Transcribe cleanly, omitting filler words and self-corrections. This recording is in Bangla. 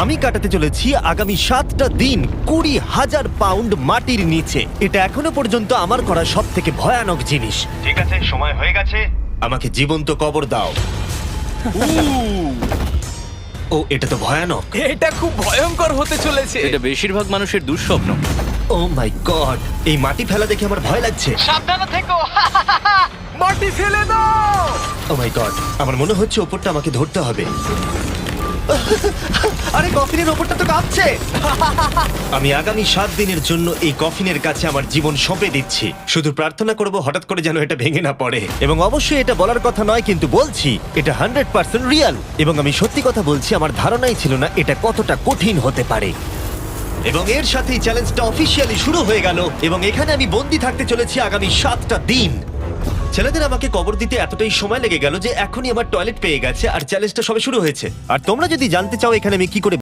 আমি কাটাতে চলেছি আগামী 7টা দিন 20,000 পাউন্ড মাটির নিচে। এটা এখনো পর্যন্ত আমার করা সব থেকে ভয়ানক জিনিস। ঠিক আছে, সময় হয়ে গেছে, আমাকে জীবন্ত কবর দাও। ও, এটা তো ভয়ানক। এটা খুব ভয়ঙ্কর হতে চলেছে। এটা বেশিরভাগ মানুষের দুঃস্বপ্ন। ও মাই গড, এই মাটি ফেলা দেখে আমার ভয় লাগছে। সাবধানে থেকো। মাটি ফেলে দাও। ও মাই গড, আমার মনে হচ্ছে ওপরটা আমাকে ধরতে হবে। আরে কফিনের ওপরটা তো কাঁপছে। আমি আগামী 7 দিনের জন্য এই কফিনের কাছে আমার জীবন সঁপে দিচ্ছি। শুধু প্রার্থনা করব হঠাৎ করে যেন এটা ভেঙে না পড়ে। এবং অবশ্যই এটা বলার কথা নয়, কিন্তু বলছি এটা 100% রিয়েল। এবং আমি সত্যি কথা বলছি, আমার ধারণাই ছিল না এটা কতটা কঠিন হতে পারে। এবং এর সাথেই চ্যালেঞ্জটা অফিসিয়ালি শুরু হয়ে গেল। এবং এখানে আমি বন্দি থাকতে চলেছি আগামী 7টা দিন। ছেলেদের আমাকে কবর দিতে এতটাই সময় লেগে গেল যে এখনই আমার টয়লেট পেয়ে গেছে, আর চ্যালেঞ্জটা সবে শুরু হয়েছে। আর তোমরা যদি জানতে চাও এখানে আমি কি করে